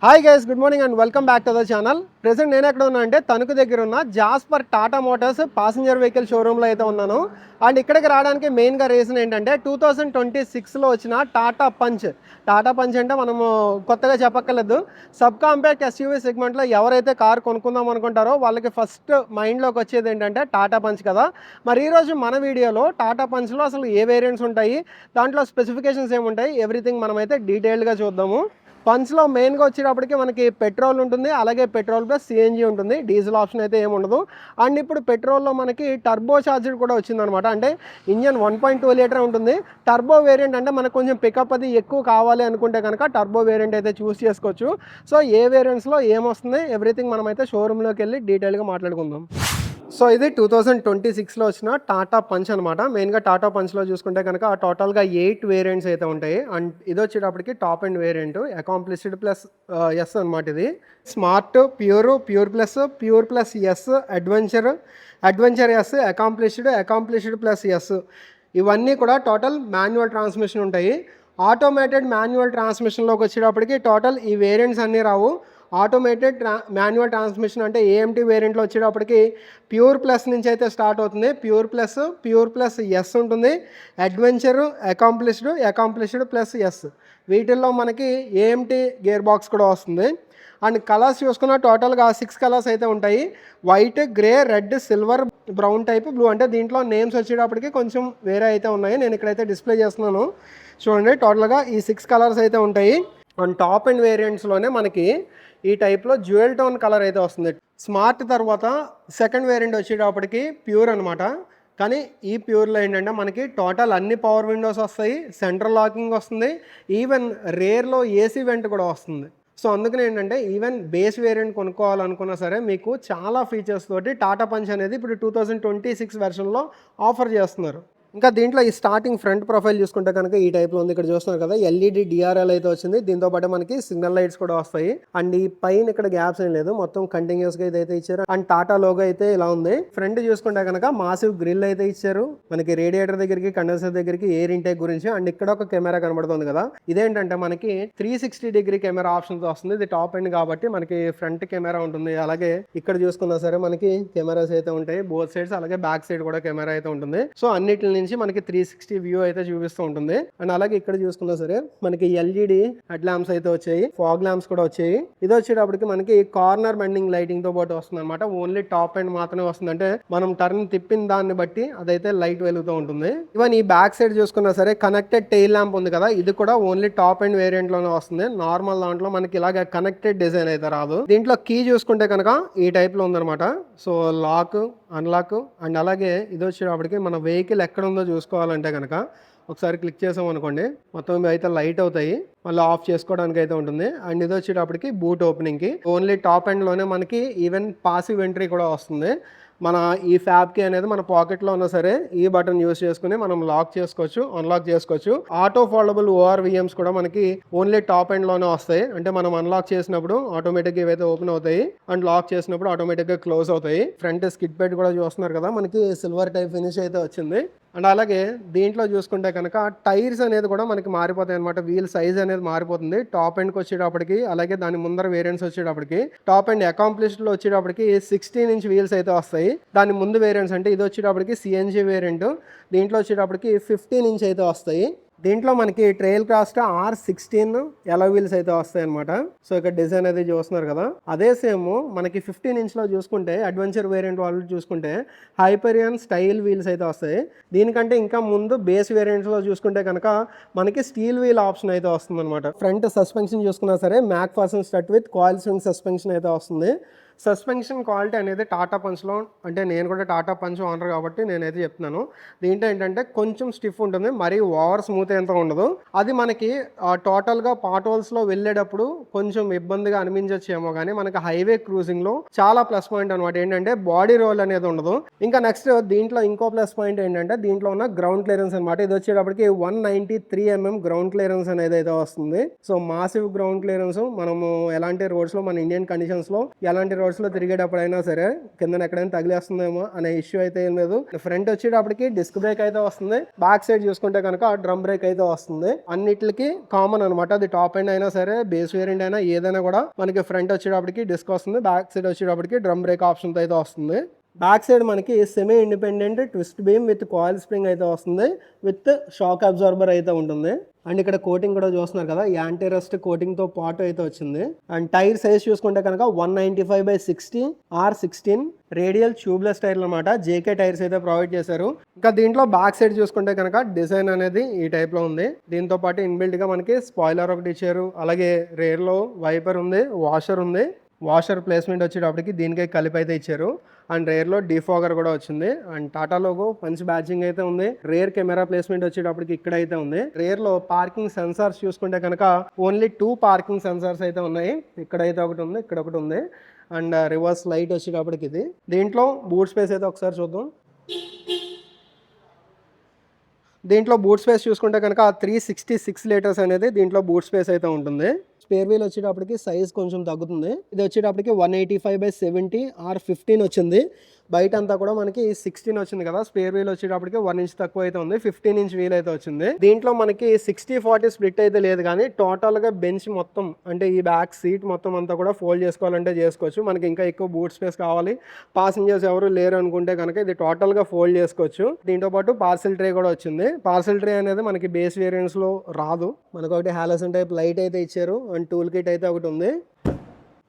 Hi guys, good morning and welcome back to the channel. Present నేను ఎక్కడ ఉన్నా అంటే తణుకు దగ్గర ఉన్న Jasper Tata Motors passenger vehicle షోరూంలో అయితే ఉన్నాను. అండ్ ఇక్కడికి రావడానికి మెయిన్గా రీజన్ ఏంటంటే 2026లో వచ్చిన టాటా పంచ్ అంటే మనము కొత్తగా చెప్పక్కర్లేదు. సబ్ కాంపాక్ట్ ఎస్యూవీ సెగ్మెంట్లో ఎవరైతే కార్ కొనుక్కుందాం అనుకుంటారో వాళ్ళకి ఫస్ట్ మైండ్లోకి వచ్చేది ఏంటంటే టాటా పంచ్ కదా. మరి ఈరోజు మన వీడియోలో టాటా పంచ్లో అసలు ఏ వేరియంట్స్ ఉంటాయి, దాంట్లో స్పెసిఫికేషన్స్ ఏముంటాయి, ఎవ్రీథింగ్ మనమైతే డీటెయిల్గా చూద్దాము. పంచ్లో మెయిన్గా వచ్చేటప్పటికి మనకి పెట్రోల్ ఉంటుంది, అలాగే పెట్రోల్ ప్లస్ సిఎన్జీ ఉంటుంది. డీజిల్ ఆప్షన్ అయితే ఏమి ఉండదు. అండ్ ఇప్పుడు పెట్రోల్లో మనకి టర్బో చార్జర్ కూడా వచ్చిందనమాట. అంటే ఇంజన్ 1.2 లీటర్ ఉంటుంది. టర్బో వేరియంట్ అంటే మనకు కొంచెం పికప్ అది ఎక్కువ కావాలి అనుకుంటే కనుక టర్బో వేరియంట్ అయితే చూస్ చేసుకోవచ్చు. సో ఏ వేరియంట్స్లో ఏమొస్తుంది ఎవ్రీథింగ్ మనమైతే షోరూంలోకి వెళ్ళి డీటెయిల్గా మాట్లాడుకుందాం. సో ఇది 2026లో వచ్చిన టాటా పంచ్ అనమాట. మెయిన్గా టాటా పంచ్లో చూసుకుంటే కనుక టోటల్గా 8 వేరియంట్స్ అయితే ఉంటాయి. అండ్ ఇది వచ్చేటప్పటికి top and variant accomplished plus S అనమాట. ఇది smart, pure plus S, adventure S, accomplished plus S, ఇవన్నీ కూడా టోటల్ మాన్యువల్ ట్రాన్స్మిషన్ ఉంటాయి. ఆటోమేటెడ్ మాన్యువల్ ట్రాన్స్మిషన్లోకి వచ్చేటప్పటికి టోటల్ ఈ వేరియంట్స్ అన్నీ రావు. ఆటోమేటెడ్ మాన్యువల్ ట్రాన్స్మిషన్ అంటే ఏఎంటీ వేరియంట్లో వచ్చేటప్పటికి ప్యూర్ ప్లస్ నుంచి అయితే స్టార్ట్ అవుతుంది. ప్యూర్ ప్లస్ ఎస్ ఉంటుంది, అడ్వెంచర్, అకాంప్లిష్డ్ ప్లస్ ఎస్. వీటిల్లో మనకి ఏఎంటీ గేర్ బాక్స్ కూడా వస్తుంది. అండ్ కలర్స్ చూసుకున్న టోటల్గా 6 కలర్స్ అయితే ఉంటాయి. White, grey, red, silver, brown type, blue. అంటే దీంట్లో నేమ్స్ వచ్చేటప్పటికి కొంచెం వేరే అయితే ఉన్నాయి. నేను ఇక్కడైతే డిస్ప్లే చేస్తున్నాను చూడండి. టోటల్గా ఈ 6 కలర్స్ అయితే ఉంటాయి. అండ్ టాప్ అండ్ వేరియంట్స్లోనే మనకి ఈ టైప్లో జ్యువెల్ టోన్ కలర్ అయితే వస్తుంది. స్మార్ట్ తర్వాత సెకండ్ వేరియంట్ వచ్చేటప్పటికి ప్యూర్ అనమాట. కానీ ఈ ప్యూర్లో ఏంటంటే మనకి టోటల్ అన్ని పవర్ విండోస్ వస్తాయి, సెంట్రల్ లాకింగ్ వస్తుంది, ఈవెన్ రేర్లో ఏసీ వెంట్ కూడా వస్తుంది. సో అందుకని ఏంటంటే ఈవెన్ బేస్ వేరియంట్ కొనుక్కోవాలనుకున్నా సరే మీకు చాలా ఫీచర్స్ తోటి టాటా పంచ్ అనేది ఇప్పుడు 2026 వెర్షన్లో ఆఫర్ చేస్తున్నారు. ఇంకా దీంట్లో ఈ స్టార్టింగ్ ఫ్రంట్ ప్రొఫైల్ చూసుకుంటే కనుక ఈ టైప్లో ఉంది. ఇక్కడ చూస్తున్నారు కదా, ఎల్ఈడి డిఆర్ఎల్ అయితే వచ్చింది. దీంతో పాటు మనకి సిగ్నల్ లైట్స్ కూడా వస్తాయి. అండ్ ఈ పైన ఇక్కడ గ్యాప్స్ ఏం లేదు, మొత్తం కంటిన్యూస్గా అయితే ఇచ్చారు. అండ్ టాటా లోగో అయితే ఇలా ఉంది. ఫ్రంట్ చూసుకుంటే కనుక మాసివ్ గ్రిల్ అయితే ఇచ్చారు. మనకి రేడియేటర్ దగ్గరికి, కండెన్సర్ దగ్గరికి, ఎయిర్ ఇంటేక్ గురించి. అండ్ ఇక్కడ ఒక కెమెరా కనబడుతుంది కదా, ఇదేంటంటే మనకి 360 డిగ్రీ కెమెరా ఆప్షన్తో వస్తుంది. ఇది టాప్ ఎండ్ కాబట్టి మనకి ఫ్రంట్ కెమెరా ఉంటుంది. అలాగే ఇక్కడ చూసుకున్నా సరే మనకి కెమెరాస్ అయితే ఉంటాయి బోత్ సైడ్స్, అలాగే బ్యాక్ సైడ్ కూడా కెమెరా అయితే ఉంటుంది. సో అన్నిటి నుంచి మనకి 360 వ్యూ అయితే చూపిస్తూ ఉంటుంది. అండ్ అలాగే ఇక్కడ చూసుకున్నా సరే మనకి ఎల్ఈడి హెడ్ ల్యాంప్స్ అయితే వచ్చాయి, ఫాగ్ ల్యాంప్స్ కూడా వచ్చాయి. ఇది వచ్చేటప్పటికి మనకి కార్నర్ బెండింగ్ లైటింగ్ తో పాటు వస్తుంది అనమాట. ఓన్లీ టాప్ ఎండ్ మాత్రమే వస్తుంది. అంటే మనం టర్న్ తిప్పిన దాన్ని బట్టి అదైతే లైట్ వెలుగుతూ ఉంటుంది. ఈవెన్ ఈ బ్యాక్ సైడ్ చూసుకున్నా సరే కనెక్టెడ్ టెయిల్ ల్యాంప్ ఉంది కదా, ఇది కూడా ఓన్లీ టాప్ ఎండ్ వేరియంట్ లోనే వస్తుంది. నార్మల్ దాంట్లో మనకి ఇలాగ కనెక్టెడ్ డిజైన్ అయితే రాదు. దీంట్లో కీ చూసుకుంటే కనుక ఈ టైప్ లో ఉందన్నమాట. So lock, unlock. అండ్ అలాగే ఇది వచ్చేటప్పటికి మన వెహికల్ ఎక్కడ ఉందో చూసుకోవాలంటే కనుక ఒకసారి క్లిక్ చేసాం అనుకోండి, మొత్తం అయితే లైట్ అవుతాయి. మళ్ళీ ఆఫ్ చేసుకోవడానికి అయితే ఉంటుంది. అండ్ ఇది వచ్చేటప్పటికి బూట్ ఓపెనింగ్కి ఓన్లీ టాప్ ఎండ్లోనే మనకి ఈవెన్ పాసివ్ ఎంట్రీ కూడా వస్తుంది. మన ఈ ఫ్యాబ్కి అనేది మన పాకెట్లో ఉన్నా సరే ఈ బటన్ యూస్ చేసుకుని మనం లాక్ చేసుకోవచ్చు, అన్లాక్ చేసుకోవచ్చు. ఆటో ఫోల్డబుల్ ORVMs కూడా మనకి ఓన్లీ టాప్ ఎండ్లోనే వస్తాయి. అంటే మనం అన్లాక్ చేసినప్పుడు ఆటోమేటిక్గా ఇవైతే ఓపెన్ అవుతాయి, అండ్ లాక్ చేసినప్పుడు ఆటోమేటిక్గా క్లోజ్ అవుతాయి. ఫ్రంట్ స్కిడ్ ప్యాడ్ కూడా చూస్తున్నారు కదా, మనకి సిల్వర్ టైప్ ఫినిష్ అయితే వచ్చింది. అండ్ అలాగే దీంట్లో చూసుకుంటే కనుక టైర్స్ అనేది కూడా మనకి మారిపోతాయి అనమాట. వీల్ సైజ్ అనేది మారిపోతుంది టాప్ ఎండ్కి వచ్చేటప్పటికి. అలాగే దాని ముందర వేరియంట్స్ వచ్చేటప్పటికి టాప్ ఎండ్ అకాంప్లిష్డ్లో వచ్చేటప్పటికి 16 ఇంచ్ వీల్స్ అయితే వస్తాయి. దాని ముందు వేరియంట్స్ అంటే ఇది వచ్చేటప్పటికి సిఎన్జీ వేరియంట్, దీంట్లో వచ్చేటప్పటికి 15 ఇంచ్ అయితే వస్తాయి. దీంట్లో మనకి ట్రైల్ క్రాస్ట్ R16 ఎలా వీల్స్ అయితే వస్తాయి అనమాట. సో ఇక్కడ డిజైన్ అయితే చూస్తున్నారు కదా, అదే సేమ్ మనకి 15 ఇంచ్లో చూసుకుంటే అడ్వెంచర్ వేరియంట్ వాళ్ళు చూసుకుంటే హైపరియన్ స్టైల్ వీల్స్ అయితే వస్తాయి. దీనికంటే ఇంకా ముందు బేస్ వేరియంట్స్లో చూసుకుంటే కనుక మనకి స్టీల్ వీల్ ఆప్షన్ అయితే వస్తుంది అనమాట. ఫ్రంట్ సస్పెన్షన్ చూసుకున్నా సరే MacPherson strut with coil spring suspension అయితే వస్తుంది. సస్పెన్షన్ క్వాలిటీ అనేది టాటా పంచ్లో, అంటే నేను కూడా టాటా పంచ్ ఓనర్ కాబట్టి నేనైతే చెప్తున్నాను, దీంట్లో ఏంటంటే కొంచెం స్టిఫ్ ఉంటుంది, మరీ ఓవర్ స్మూత్ ఎంత ఉండదు. అది మనకి టోటల్గా పాట్ హోల్స్లో వెళ్ళేటప్పుడు కొంచెం ఇబ్బందిగా అనిపించచ్చేమో, కానీ మనకి హైవే క్రూజింగ్లో చాలా ప్లస్ పాయింట్ అనమాట. ఏంటంటే బాడీ రోల్ అనేది ఉండదు. ఇంకా నెక్స్ట్ దీంట్లో ఇంకో ప్లస్ పాయింట్ ఏంటంటే దీంట్లో ఉన్న గ్రౌండ్ క్లియరెన్స్ అనమాట. ఇది వచ్చేటప్పటికి 193 mm గ్రౌండ్ క్లియరెన్స్ అనేది అయితే వస్తుంది. So massive ground clearance. మనము ఎలాంటి రోడ్స్లో మన ఇండియన్ కండిషన్స్లో ఎలాంటి రోడ్స్లో తిరిగేటప్పుడైనా సరే కింద ఎక్కడైనా తగిలేస్తుందేమో అనే ఇష్యూ అయితే ఏం లేదు. ఫ్రంట్ వచ్చేటప్పటికి డిస్క్ బ్రేక్ అయితే వస్తుంది. బ్యాక్ సైడ్ చూసుకుంటే కనుక డ్రమ్ బ్రేక్ అయితే వస్తుంది. అన్నిటికి కామన్ అనమాట. అది టాప్ ఎండ్ అయినా సరే బేస్ వేరియంట్ అయినా ఏదైనా కూడా మనకి ఫ్రంట్ వచ్చేటప్పటికి డిస్క్ వస్తుంది. బ్యాక్ సైడ్ వచ్చేటప్పటికి డ్రమ్ బ్రేక్ ఆప్షన్ అయితే వస్తుంది. బ్యాక్ సైడ్ మనకి semi independent twist beam with coil spring అయితే వస్తుంది. విత్ షాక్ అబ్జార్బర్ అయితే ఉంటుంది. అండ్ ఇక్కడ కోటింగ్ కూడా చూస్తున్నారు కదా, యాంటీ రస్ట్ కోటింగ్ తో పాటు అయితే వచ్చింది. అండ్ టైర్ సైజ్ చూసుకుంటే కనుక 195/60 R16 రేడియల్ ట్యూబ్లెస్ టైర్లు అనమాట. జేకే టైర్స్ అయితే ప్రొవైడ్ చేశారు. ఇంకా దీంట్లో బ్యాక్ సైడ్ చూసుకుంటే కనుక డిజైన్ అనేది ఈ టైప్ లో ఉంది. దీంతో పాటు ఇన్బిల్ట్ గా మనకి స్పాయిలర్ ఒకటి ఇచ్చారు. అలాగే రేర్ లో వైపర్ ఉంది, వాషర్ ఉంది. వాషర్ ప్లేస్మెంట్ వచ్చేటప్పటికి దీనికే కలిపి అయితే ఇచ్చారు. అండ్ రేర్లో డిఫాగర్ కూడా వచ్చింది. అండ్ టాటా లోగో మంచి బ్యాచింగ్ అయితే ఉంది. రేర్ కెమెరా ప్లేస్మెంట్ వచ్చేటప్పటికి ఇక్కడ అయితే ఉంది. రేర్లో పార్కింగ్ సెన్సార్స్ చూసుకుంటే కనుక ఓన్లీ 2 పార్కింగ్ సెన్సార్స్ అయితే ఉన్నాయి. ఇక్కడైతే ఒకటి ఉంది, ఇక్కడ ఒకటి ఉంది. అండ్ రివర్స్ లైట్ వచ్చేటప్పటికి ఇది. దీంట్లో బూట్ స్పేస్ అయితే ఒకసారి చూద్దాం. దీంట్లో బూట్ స్పేస్ చూసుకుంటే కనుక 366 లీటర్స్ అనేది దీంట్లో బూట్ స్పేస్ అయితే ఉంటుంది. స్పేర్ వీల్ వచ్చేటప్పటికి సైజ్ కొంచెం తగ్గుతుంది. ఇది వచ్చేటప్పటికి 185/70 R15 వచ్చింది. బయట అంతా కూడా మనకి 16 వచ్చింది కదా. స్పేర్ వీల్ వచ్చేటప్పటికి 1 ఇంచ్ తక్కువ అయితే ఉంది. 15 ఇంచ్ వీల్ అయితే వచ్చింది. దీంట్లో మనకి 60/40 స్ప్లిట్ అయితే లేదు, కానీ టోటల్ గా బెంచ్ మొత్తం అంటే ఈ బ్యాక్ సీట్ మొత్తం అంతా కూడా ఫోల్డ్ చేసుకోవాలంటే చేసుకోవచ్చు. మనకి ఇంకా ఎక్కువ బూట్ స్పేస్ కావాలి, పాసింజర్స్ ఎవరు లేరు అనుకుంటే కనుక ఇది టోటల్ గా ఫోల్డ్ చేసుకోవచ్చు. దీంతో పాటు పార్సెల్ ట్రే కూడా వచ్చింది. పార్సెల్ ట్రే అనేది మనకి బేస్ వేరియంట్స్ లో రాదు. మనకు ఒకటి హాలోజన్ టైప్ లైట్ అయితే ఇచ్చారు. అండ్ టూల్ కిట్ అయితే ఒకటి ఉంది.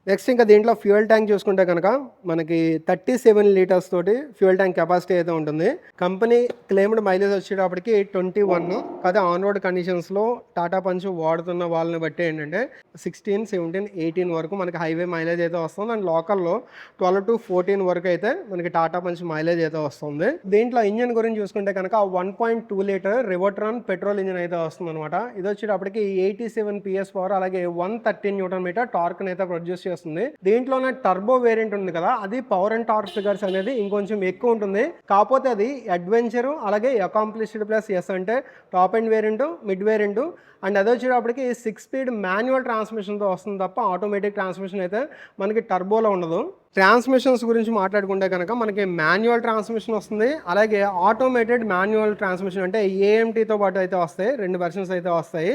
నెక్స్ట్ ఇంకా దీంట్లో ఫ్యూయల్ ట్యాంక్ చూసుకుంటే కనుక మనకి 37 లీటర్స్ తోటి ఫ్యూయల్ ట్యాంక్ కెపాసిటీ అయితే ఉంటుంది. కంపెనీ క్లెయిమ్డ్ మైలేజ్ వచ్చేటప్పటికి 21. అదే ఆన్ రోడ్ కండిషన్స్లో టాటా పంచ్ వాడుతున్న వాళ్ళని బట్టి ఏంటంటే 16, 17, 18 వరకు మనకి హైవే మైలేజ్ అయితే వస్తుంది. అండ్ లోకల్లో 12 to 14 వరకు అయితే మనకి టాటా పంచ్ మైలేజ్ అయితే వస్తుంది. దీంట్లో ఇంజిన్ గురించి చూసుకుంటే కనుక 1.2 లీటర్ రివర్ట్రాన్ పెట్రోల్ ఇంజిన్ అయితే వస్తుంది అనమాట. ఇది వచ్చేటప్పటికి 87 PS పవర్ అలాగే 113 Nm టార్క్ అయితే ప్రొడ్యూస్ చేస్తుంది. దీంట్లోనే టర్బో వేరియంట్ ఉంది కదా, అది పవర్ అండ్ టార్క్ ఫిగర్స్ అనేది ఇంకొంచెం ఎక్కువ ఉంటుంది. కాకపోతే అది అడ్వెంచర్ అలాగే అకాంప్లిష్డ్ ప్లస్ ఎస్ అంటే top end variant, mid variant. And అది వచ్చేటప్పటికి 6 స్పీడ్ మాన్యువల్ ట్రాన్స్మిషన్తో వస్తుంది తప్ప ఆటోమేటిక్ ట్రాన్స్మిషన్ అయితే మనకి టర్బోలో ఉండదు. ట్రాన్స్మిషన్స్ గురించి మాట్లాడుకుంటే కనుక మనకి మాన్యువల్ ట్రాన్స్మిషన్ వస్తుంది, అలాగే ఆటోమేటెడ్ మాన్యువల్ ట్రాన్స్మిషన్ అంటే ఏఎంటీతో పాటు అయితే వస్తాయి. 2 వెర్షన్స్ అయితే వస్తాయి.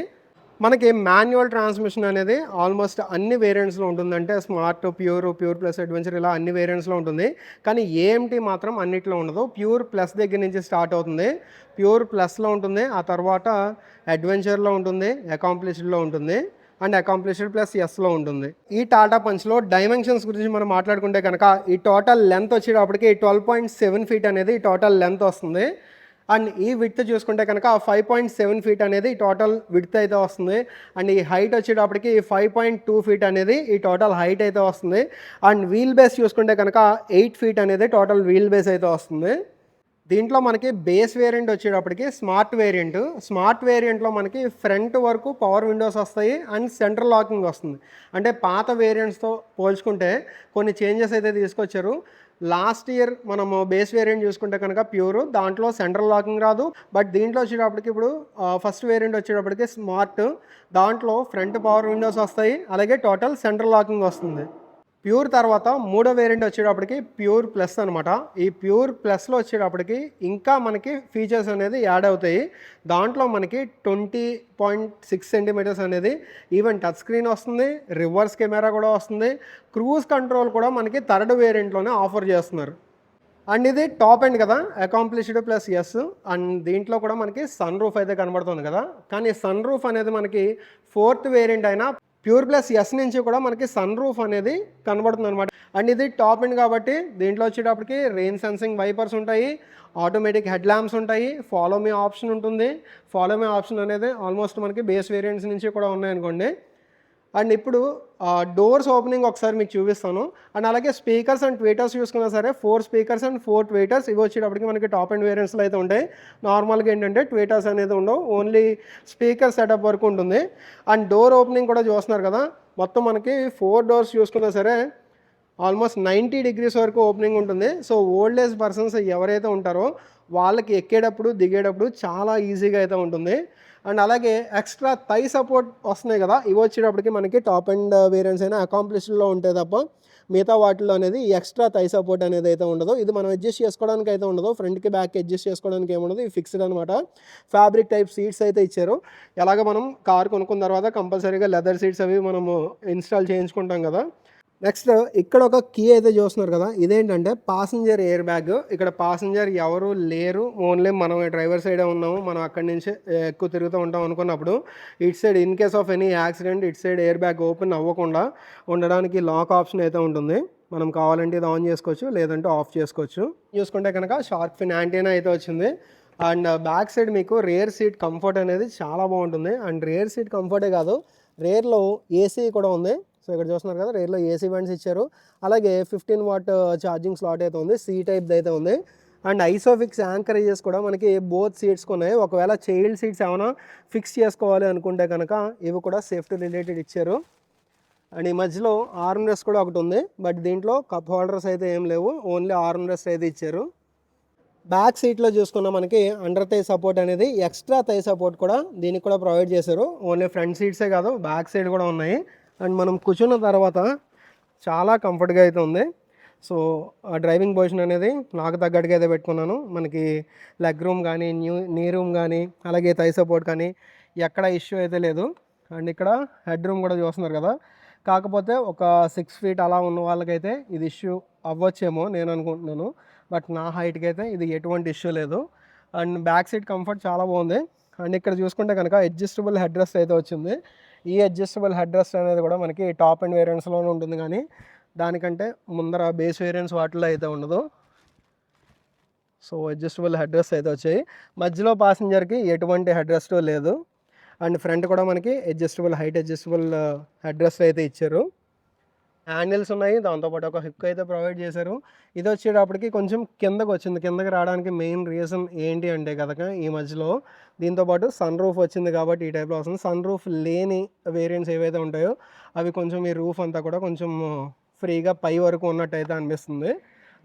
మనకి మాన్యువల్ ట్రాన్స్మిషన్ అనేది ఆల్మోస్ట్ అన్ని వేరియంట్స్లో ఉంటుంది. అంటే స్మార్ట్, ప్యూర్ ప్లస్ అడ్వెంచర్ ఇలా అన్ని వేరియంట్స్లో ఉంటుంది. కానీ ఏఎంటీ మాత్రం అన్నిట్లో ఉండదు. ప్యూర్ ప్లస్ దగ్గర నుంచి స్టార్ట్ అవుతుంది. ప్యూర్ ప్లస్లో ఉంటుంది, ఆ తర్వాత అడ్వెంచర్లో ఉంటుంది, అకాంప్లిష్డ్లో ఉంటుంది, అండ్ అకాంప్లిష్డ్ ప్లస్ ఎస్లో ఉంటుంది. ఈ టాటా పంచ్లో డైమెన్షన్స్ గురించి మనం మాట్లాడుకుంటే కనుక ఈ టోటల్ లెంత్ వచ్చేటప్పటికి 12.7 feet అనేది ఈ టోటల్ లెంత్ వస్తుంది. అండ్ ఈ విడ్త్ చూసుకుంటే కనుక 5.7 feet అనేది టోటల్ విడ్త్ అయితే వస్తుంది. అండ్ ఈ హైట్ వచ్చేటప్పటికి 5.2 feet అనేది ఈ టోటల్ హైట్ అయితే వస్తుంది. అండ్ వీల్ బేస్ చూసుకుంటే కనుక 8 feet అనేది టోటల్ వీల్ బేస్ అయితే వస్తుంది. దీంట్లో మనకి బేస్ వేరియంట్ వచ్చేటప్పటికి స్మార్ట్ వేరియంట్లో మనకి ఫ్రంట్ వరకు పవర్ విండోస్ వస్తాయి అండ్ సెంట్రల్ లాకింగ్ వస్తుంది. అంటే పాత వేరియంట్స్తో పోల్చుకుంటే కొన్ని చేంజెస్ అయితే తీసుకొచ్చారు. లాస్ట్ ఇయర్ మనము బేస్ వేరియంట్ చూసుకుంటే కనుక ప్యూర్, దాంట్లో సెంట్రల్ లాకింగ్ రాదు. బట్ దీంట్లో వచ్చేటప్పటికి ఇప్పుడు ఫస్ట్ వేరియంట్ వచ్చేటప్పటికి స్మార్ట్, దాంట్లో ఫ్రంట్ పవర్ విండోస్ వస్తాయి అలాగే టోటల్ సెంట్రల్ లాకింగ్ వస్తుంది. ప్యూర్ తర్వాత మూడో వేరియంట్ వచ్చేటప్పటికి ప్యూర్ ప్లస్ అనమాట. ఈ ప్యూర్ ప్లస్లో వచ్చేటప్పటికి ఇంకా మనకి ఫీచర్స్ అనేది యాడ్ అవుతాయి. దాంట్లో మనకి 20.6 centimeters అనేది ఈవెన్ టచ్ స్క్రీన్ వస్తుంది, రివర్స్ కెమెరా కూడా వస్తుంది, క్రూజ్ కంట్రోల్ కూడా మనకి థర్డ్ వేరియంట్లోనే ఆఫర్ చేస్తున్నారు. అండ్ ఇది టాప్ ఎండ్ కదా, అకాంప్లిష్డ్ ప్లస్ ఎస్. అండ్ దీంట్లో కూడా మనకి సన్ రూఫ్ అయితే కనబడుతుంది కదా, కానీ సన్ రూఫ్ అనేది మనకి 4th వేరియంట్ అయినా ప్యూర్ ప్లస్ ఎస్ నుంచి కూడా మనకి సన్ రూఫ్ అనేది కనబడుతుంది అనమాట. అండ్ ఇది టాప్ ఎండ్ కాబట్టి దీంట్లో వచ్చేటప్పటికి రెయిన్ సెన్సింగ్ వైపర్స్ ఉంటాయి, ఆటోమేటిక్ హెడ్ ల్యాంప్స్ ఉంటాయి, ఫాలో మీ ఆప్షన్ ఉంటుంది. ఫాలో మీ ఆప్షన్ అనేది ఆల్మోస్ట్ మనకి బేస్ వేరియంట్స్ నుంచి కూడా ఉన్నాయనుకోండి. అండ్ ఇప్పుడు డోర్స్ ఓపెనింగ్ ఒకసారి మీకు చూపిస్తాను. అండ్ అలాగే స్పీకర్స్ అండ్ ట్వీటర్స్ చూసుకున్నా సరే 4 స్పీకర్స్ అండ్ 4 ట్వీటర్స్ ఇవి వచ్చేటప్పటికి మనకి టాప్ అండ్ వేరియంట్స్లో అయితే ఉంటాయి. నార్మల్గా ఏంటంటే ట్వీటర్స్ అనేది ఉండవు, ఓన్లీ స్పీకర్ సెటప్ వరకు ఉంటుంది. అండ్ డోర్ ఓపెనింగ్ కూడా చూస్తున్నారు కదా, మొత్తం మనకి 4 doors చూసుకున్నా సరే ఆల్మోస్ట్ 90 degrees వరకు ఓపెనింగ్ ఉంటుంది. సో ఓల్డ్ ఏజ్ పర్సన్స్ ఎవరైతే ఉంటారో వాళ్ళకి ఎక్కేటప్పుడు దిగేటప్పుడు చాలా ఈజీగా అయితే ఉంటుంది. అండ్ అలాగే ఎక్స్ట్రా థై సపోర్ట్ వస్తున్నాయి కదా, ఇవి వచ్చేటప్పటికి మనకి టాప్ అండ్ వేరియంట్స్ అయినా అకాంప్లిష్డ్లో ఉంటాయి తప్ప మిగతా వాటిలో అనేది ఈ ఎక్స్ట్రా థై సపోర్ట్ అనేది అయితే ఉండదు. ఇది మనం అడ్జస్ట్ చేసుకోవడానికి అయితే ఉండదు, ఫ్రంట్కి బ్యాక్కి అడ్జస్ట్ చేసుకోవడానికి ఏముండదు, ఇది ఫిక్స్డ్ అనమాట. ఫ్యాబ్రిక్ టైప్ సీట్స్ అయితే ఇచ్చారు. ఎలాగ మనం కార్ కొనుక్కున్న తర్వాత కంపల్సరీగా లెదర్ సీట్స్ అవి మనము ఇన్స్టాల్ చేయించుకుంటాం కదా. నెక్స్ట్ ఇక్కడ ఒక కీ అయితే చూస్తున్నారు కదా, ఇదేంటంటే పాసింజర్ ఎయిర్ బ్యాగ్. ఇక్కడ పాసింజర్ ఎవరు లేరు, ఓన్లీ మనం డ్రైవర్ సైడే ఉన్నాము, మనం అక్కడి నుంచి ఎక్కువ తిరుగుతూ ఉంటాం అనుకున్నప్పుడు it side in case of any accident it side air bag open అవ్వకుండా ఉండడానికి లాక్ ఆప్షన్ అయితే ఉంటుంది. మనం కావాలంటే ఇది ఆన్ చేసుకోవచ్చు, లేదంటే ఆఫ్ చేసుకోవచ్చు. చూసుకుంటే కనుక షార్క్ ఫిన్ యాంటీనా అయితే వచ్చింది. అండ్ బ్యాక్ సైడ్ మీకు రేర్ సీట్ కంఫర్ట్ అనేది చాలా బాగుంటుంది. అండ్ రేర్ సీట్ కంఫర్టే కాదు, రేర్లో ఏసీ కూడా ఉంది. సో ఇక్కడ చూస్తున్నారు కదా, రేర్లో ఏసీ వెంట్స్ ఇచ్చారు. అలాగే 15 వాట్ ఛార్జింగ్ స్లాట్ అయితే ఉంది, సీ టైప్ అయితే ఉంది. అండ్ ఐసోఫిక్స్ యాంకరేజెస్ కూడా మనకి బోత్ సీట్స్కి ఉన్నాయి. ఒకవేళ చైల్డ్ సీట్స్ ఏమైనా ఫిక్స్ చేసుకోవాలి అనుకుంటే కనుక ఇవి కూడా సేఫ్టీ రిలేటెడ్ ఇచ్చారు. అండ్ ఈ మధ్యలో ఆర్మ్ రెస్ట్ కూడా ఒకటి ఉంది, బట్ దీంట్లో కప్ హోల్డర్స్ అయితే ఏం లేవు, ఓన్లీ ఆర్మ్ రెస్ట్ అయితే ఇచ్చారు. బ్యాక్ సీట్లో చూసుకున్న మనకి అండర్ థై సపోర్ట్ అనేది ఎక్స్ట్రా థై సపోర్ట్ కూడా దీనికి కూడా ప్రొవైడ్ చేశారు. ఓన్లీ ఫ్రంట్ సీట్సే కాదు, బ్యాక్ సైడ్ కూడా ఉన్నాయి. అండ్ మనం కూర్చున్న తర్వాత చాలా కంఫర్ట్గా అయితే ఉంది. సో డ్రైవింగ్ పొజిషన్ అనేది నాకు తగ్గట్టుగా అయితే పెట్టుకున్నాను. మనకి లెగ్ రూమ్ కానీ నీ రూమ్ కానీ అలాగే థై సపోర్ట్ కానీ ఎక్కడ ఇష్యూ అయితే లేదు. అండ్ ఇక్కడ హెడ్ రూమ్ కూడా చూస్తున్నారు కదా, కాకపోతే ఒక 6 ఫీట్ అలా ఉన్న వాళ్ళకైతే ఇది ఇష్యూ అవ్వచ్చేమో నేను అనుకుంటున్నాను, బట్ నా హైట్కి అయితే ఇది ఎటువంటి ఇష్యూ లేదు. అండ్ బ్యాక్ సీట్ కంఫర్ట్ చాలా బాగుంది. అండ్ ఇక్కడ చూసుకుంటే కనుక అడ్జస్టబుల్ హెడ్ రెస్ట్ అయితే వచ్చింది. ఈ అడ్జస్టబుల్ హెడ్ రెస్ట్ అనేది కూడా మనకి టాప్ అండ్ వేరియంట్స్లోనే ఉంటుంది, కానీ దానికంటే ముందర బేస్ వేరియంట్స్ వాటిలో అయితే ఉండదు. సో అడ్జస్టబుల్ హెడ్ రెస్ట్ అయితే వచ్చాయి. మధ్యలో ప్యాసింజర్కి ఎటువంటి హెడ్ రెస్ట్ లేదు. అండ్ ఫ్రంట్ కూడా మనకి adjustable height adjustable head rest అయితే ఇచ్చారు. హ్యాండిల్స్ ఉన్నాయి, దాంతోపాటు ఒక హుక్ అయితే ప్రొవైడ్ చేశారు. ఇది వచ్చేటప్పటికి కొంచెం కిందకు వచ్చింది. కిందకి రావడానికి మెయిన్ రీజన్ ఏంటి అంటే కనుక ఈ మధ్యలో దీంతోపాటు సన్ రూఫ్ వచ్చింది కాబట్టి ఈ టైప్లో వస్తుంది. సన్ రూఫ్ లేని వేరియంట్స్ ఏవైతే ఉంటాయో అవి కొంచెం ఈ రూఫ్ అంతా కూడా కొంచెం ఫ్రీగా పై వరకు ఉన్నట్టు అయితే అనిపిస్తుంది.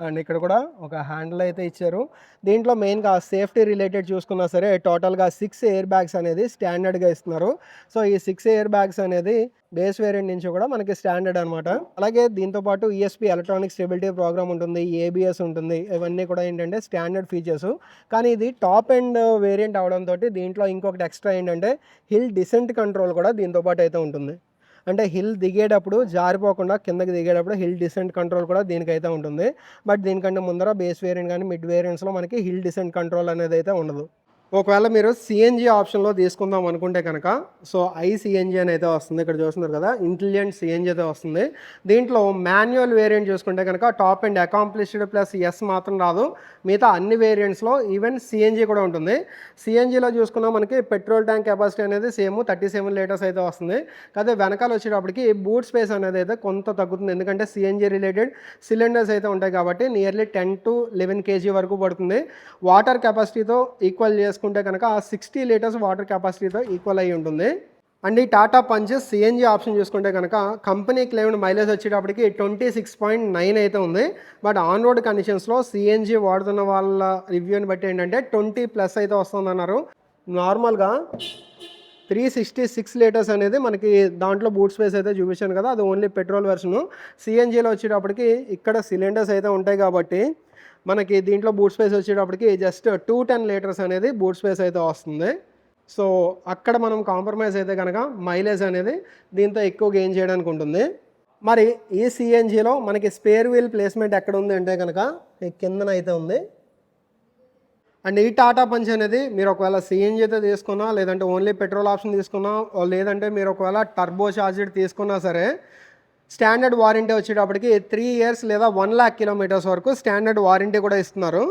అండ్ ఇక్కడ కూడా ఒక హ్యాండిల్ అయితే ఇచ్చారు. దీంట్లో మెయిన్గా సేఫ్టీ రిలేటెడ్ చూసుకున్నా సరే టోటల్గా 6 ఎయిర్ బ్యాగ్స్ అనేది స్టాండర్డ్గా ఇస్తున్నారు. సో ఈ 6 ఎయిర్ బ్యాగ్స్ అనేది బేస్ వేరియంట్ నుంచి కూడా మనకి స్టాండర్డ్ అనమాట. అలాగే దీంతోపాటు ఈఎస్పీ ఎలక్ట్రానిక్ స్టెబిలిటీ ప్రోగ్రామ్ ఉంటుంది, ఏబిఎస్ ఉంటుంది. ఇవన్నీ కూడా ఏంటంటే స్టాండర్డ్ ఫీచర్స్. కానీ ఇది టాప్ అండ్ వేరియంట్ అవడంతో దీంట్లో ఇంకొకటి ఎక్స్ట్రా ఏంటంటే హిల్ డిసెంట్ కంట్రోల్ కూడా దీంతోపాటు అయితే ఉంటుంది. అంటే హిల్ దిగేటప్పుడు జారిపోకుండా కిందకి దిగేటప్పుడు హిల్ డిసెంట్ కంట్రోల్ కూడా దీనికైతే ఉంటుంది. బట్ దీనికంటే ముందర బేస్ వేరియంట్ కానీ మిడ్ వేరియంట్స్లో మనకి హిల్ డిసెంట్ కంట్రోల్ అనేది అయితే ఉండదు. ఒకవేళ మీరు సిఎన్జి ఆప్షన్లో తీసుకుందాం అనుకుంటే కనుక సో ఐసిఎన్జి అని అయితే వస్తుంది. ఇక్కడ చూస్తున్నారు కదా, ఇంటెలిజెంట్ సిఎన్జి అయితే వస్తుంది. దీంట్లో మాన్యువల్ వేరియంట్ చూసుకుంటే కనుక top and accomplished plus yes మాత్రం రాదు, మిగతా అన్ని వేరియంట్స్లో ఈవెన్ సిఎన్జి కూడా ఉంటుంది. సిఎన్జిలో చూసుకున్నా మనకి పెట్రోల్ ట్యాంక్ కెపాసిటీ అనేది సేమ్ 37 లీటర్స్ అయితే వస్తుంది. అదే వెనకాల వచ్చేటప్పటికి బూట్ స్పేస్ అనేది అయితే కొంత తగ్గుతుంది, ఎందుకంటే సిఎన్జి రిలేటెడ్ సిలిండర్స్ అయితే ఉంటాయి కాబట్టి నియర్లీ 10 to 11 kg వరకు పడుతుంది. వాటర్ కెపాసిటీతో ఈక్వల్ చేసుకుంటే కనుక 60 లీటర్స్ వాటర్ కెపాసిటీతో ఈక్వల్ అయ్యి ఉంటుంది. అండ్ ఈ టాటా పంచ్ సిఎన్జి ఆప్షన్ చూసుకుంటే కనుక కంపెనీ క్లెయిమ్డ్ మైలేజ్ వచ్చేటప్పటికి 26.9 అయితే ఉంది. బట్ ఆన్ రోడ్ కండిషన్స్లో సిఎన్జి వాడుతున్న వాళ్ళ రివ్యూని బట్టి ఏంటంటే 20+ అయితే వస్తుందన్నారు. నార్మల్గా 366 లీటర్స్ అనేది మనకి దాంట్లో బూట్ స్పేస్ అయితే చూపించాను కదా, అది ఓన్లీ పెట్రోల్ వెర్షను. సిఎన్జిలో వచ్చేటప్పటికి ఇక్కడ సిలిండర్స్ అయితే ఉంటాయి కాబట్టి మనకి దీంట్లో బూట్ స్పేస్ వచ్చేటప్పటికి జస్ట్ 210 లీటర్స్ అనేది బూట్ స్పేస్ అయితే వస్తుంది. సో అక్కడ మనం కాంప్రమైజ్ అయితే కనుక మైలేజ్ అనేది దీంతో ఎక్కువ గెయిన్ చేయడానికి ఉంటుంది. మరి ఈ సిఎన్జిలో మనకి స్పేర్ వీల్ ప్లేస్మెంట్ ఎక్కడ ఉంది అంటే కనుక కిందన అయితే ఉంది. అండ్ ఈ టాటా పంచ్ అనేది మీరు ఒకవేళ సిఎన్జి అయితే తీసుకున్నా, లేదంటే ఓన్లీ పెట్రోల్ ఆప్షన్ తీసుకున్నా, లేదంటే మీరు ఒకవేళ టర్బో చార్జెడ్ తీసుకున్నా సరే స్టాండర్డ్ వారంటీ వచ్చేటప్పటికి 3 years లేదా 1 lakh kilometers వరకు స్టాండర్డ్ వారంటీ కూడా ఇస్తున్నారు.